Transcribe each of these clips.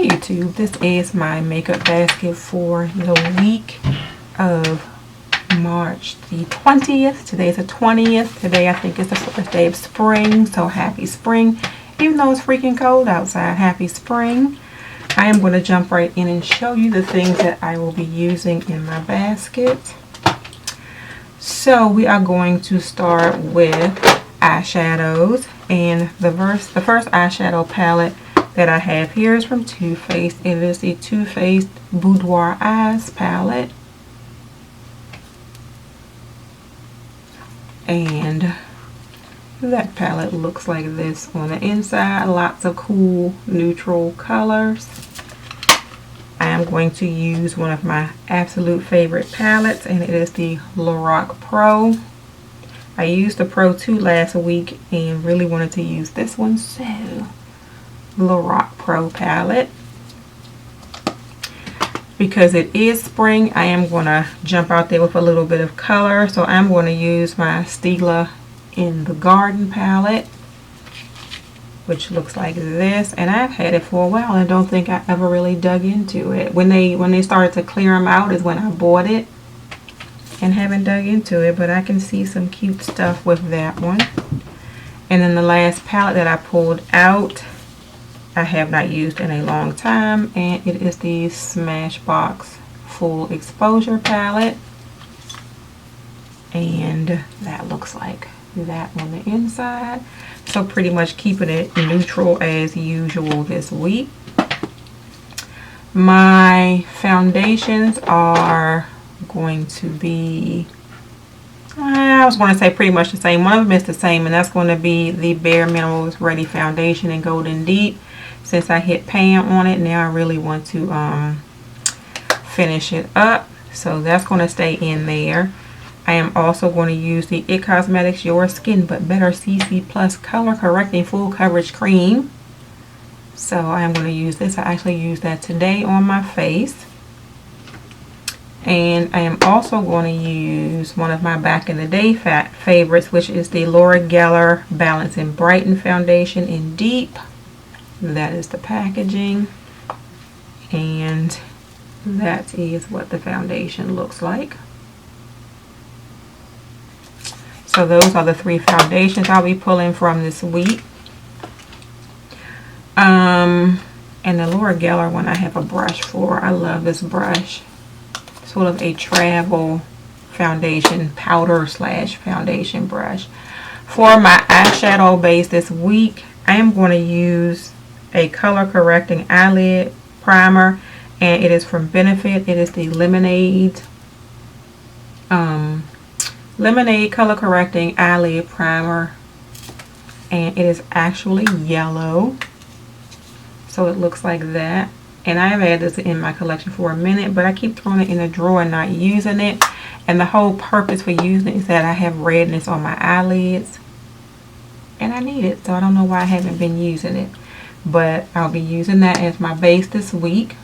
Hey YouTube, this is my makeup basket for the week of March the 20th. Today's the 20th. Today I think is the first day of spring, so happy spring. Even though it's freaking cold outside, happy spring. I am going to jump right in and show you the things that I will be using in my basket. So we are going to start with eyeshadows, and the first eyeshadow palette that I have here is from Too Faced. It is the Too Faced Boudoir Eyes palette. And that palette looks like this on the inside. Lots of cool neutral colors. I am going to use one of my absolute favorite palettes, and it is the Lorac Pro. I used the Pro 2 last week and really wanted to use this one, so Lorac Pro palette. Because it is spring, I am going to jump out there with a little bit of color. So I'm going to use my Stila in the Garden palette, which looks like this. And I've had it for a while and don't think I ever really dug into it. When they started to clear them out is when I bought it and haven't dug into it. But I can see some cute stuff with that one. And then the last palette that I pulled out, I have not used in a long time, and it is the Smashbox Full Exposure palette, and that looks like that on the inside. So pretty much keeping it neutral as usual this week. My foundations are going to be, I was going to say pretty much the same. One of them is the same, and that's going to be the Bare Minerals Ready Foundation in Golden Deep. Since I hit pan on it, now I really want to finish it up. So that's going to stay in there. I am also going to use the IT Cosmetics Your Skin But Better CC Plus Color Correcting Full Coverage Cream. So I am going to use this. I actually used that today on my face. And I am also going to use one of my back in the day favorites, which is the Laura Geller Balance and Brighten Foundation in Deep. That is the packaging, and that is what the foundation looks like. So those are the three foundations I'll be pulling from this week. And the Laura Geller one I have a brush for. I love this brush. Sort of a travel foundation, powder slash foundation brush. For my eyeshadow base this week, I am going to use a color correcting eyelid primer, and it is from Benefit. It is the Lemonade color correcting eyelid primer, and it is actually yellow, so it looks like that. And I have had this in my collection for a minute, but I keep throwing it in a drawer and not using it. And the whole purpose for using it is that I have redness on my eyelids and I need it, so I don't know why I haven't been using it. But I'll be using that as my base this week.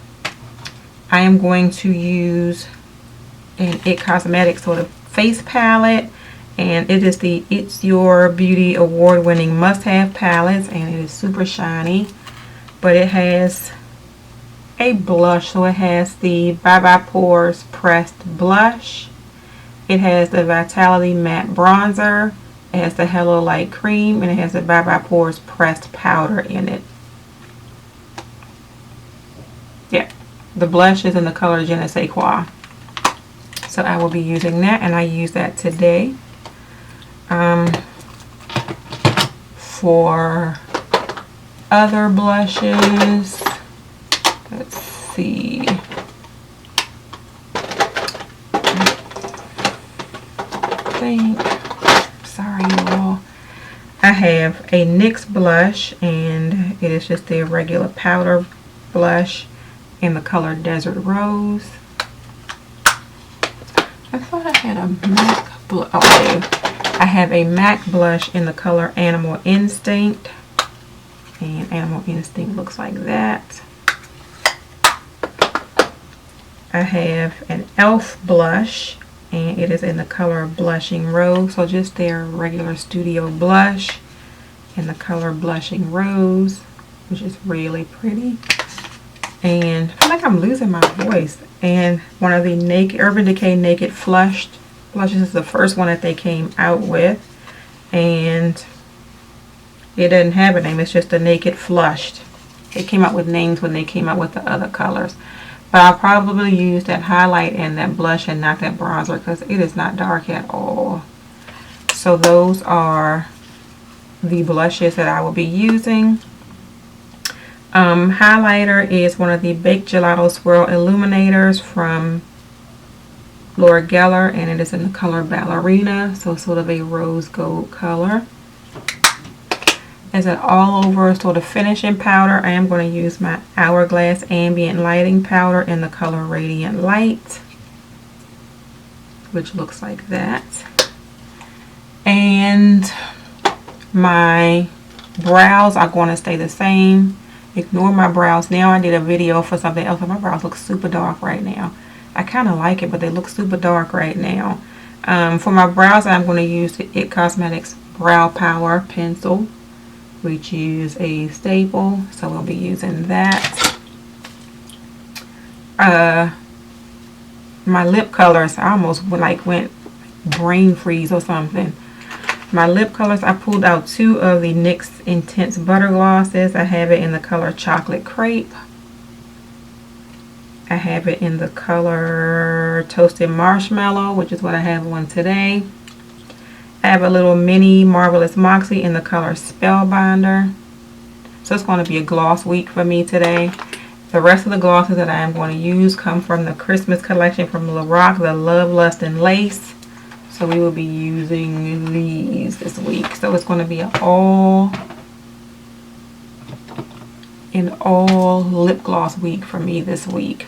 I am going to use an IT Cosmetics sort of face palette, and it is the It's Your Beauty award-winning must-have palettes, and it is super shiny. But it has a blush, so it has the Bye Bye Pores pressed blush. It has the Vitality matte bronzer. It has the Hello Light cream, and it has the Bye Bye Pores pressed powder in it. Yeah, the blush is in the color Je ne sais quoi. So I will be using that, and I use that today. For other blushes, let's see. Sorry you all. I have a NYX blush, and it is just the regular powder blush in the color Desert Rose. I thought I had a MAC blush. Okay. I have a MAC blush in the color Animal Instinct. And Animal Instinct looks like that. I have an e.l.f. blush, and it is in the color Blushing Rose. So just their regular studio blush in the color Blushing Rose, which is really pretty. And I feel like I'm losing my voice. And one of the Urban Decay Naked Flushed blushes is the first one that they came out with. And it doesn't have a name, it's just a Naked Flushed. They came out with names when they came out with the other colors. But I'll probably use that highlight and that blush and not that bronzer because it is not dark at all. So those are the blushes that I will be using. Highlighter is one of the Baked Gelato Swirl Illuminators from Laura Geller, and it is in the color Ballerina, so sort of a rose gold color. As an all over sort of finishing powder, I am going to use my Hourglass Ambient Lighting Powder in the color Radiant Light, which looks like that. And my brows are going to stay the same. Ignore my brows now. I did a video for something else and my brows look super dark right now. I kind of like it, but they look super dark right now. For my brows, I'm going to use the IT Cosmetics Brow Power Pencil, which is a staple, so we'll be using that. My lip colors, I almost went brain freeze or something. My lip colors, I pulled out two of the NYX Intense Butter Glosses. I have it in the color Chocolate Crepe. I have it in the color Toasted Marshmallow, which is what I have on today. I have a little mini Marvelous Moxie in the color Spellbinder. So it's going to be a gloss week for me today. The rest of the glosses that I am going to use come from the Christmas collection from Lorac, the Love, Lust, and Lace. So we will be using these this week. So it's going to be an all lip gloss week for me this week.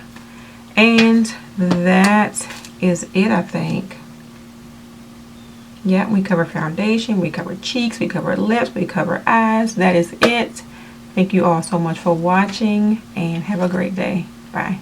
And that is it, I think. Yeah, we cover foundation, we cover cheeks, we cover lips, we cover eyes. That is it. Thank you all so much for watching and have a great day. Bye.